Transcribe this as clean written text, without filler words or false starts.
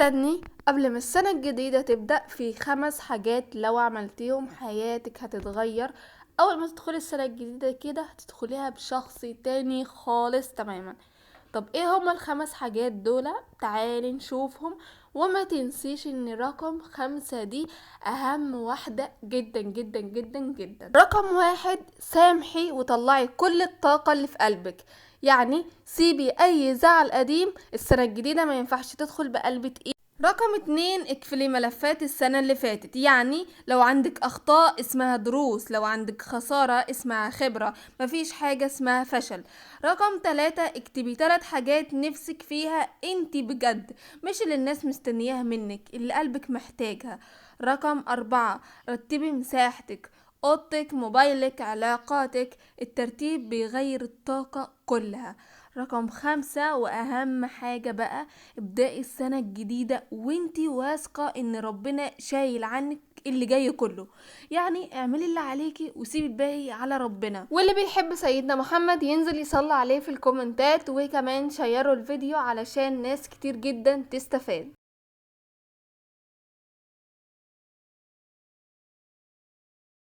استني قبل ما السنة الجديدة تبدأ، في 5 حاجات لو عملتيهم حياتك هتتغير. أول ما تدخلي السنة الجديدة كده هتدخليها بشخص تاني خالص تماما. طب ايه هما ال5 حاجات دول؟ تعالي نشوفهم. وما تنسيش ان رقم 5 دي اهم واحدة جدا جدا جدا جدا. رقم 1، سامحي وطلعي كل الطاقة اللي في قلبك. يعني سيبي اي زعل قديم، السنة الجديدة ما ينفعش تدخل بقلب تقيل. رقم 2، اقفلي ملفات السنة اللي فاتت. يعني لو عندك اخطاء اسمها دروس، لو عندك خسارة اسمها خبرة، مفيش حاجة اسمها فشل. رقم 3، اكتبي 3 حاجات نفسك فيها انتي بجد، مش اللي الناس مستنياها منك، اللي قلبك محتاجها. رقم 4، رتبي مساحتك، اوضتك، موبايلك، علاقاتك. الترتيب بيغير الطاقة كلها. رقم 5 واهم حاجة بقى، ابدأي السنة الجديدة وانتي واثقة ان ربنا شايل عنك اللي جاي كله. يعني اعملي اللي عليكي وسيبي الباقي على ربنا. واللي بيحب سيدنا محمد ينزل يصلي عليه في الكومنتات، وكمان شيروا الفيديو علشان ناس كتير جدا تستفاد.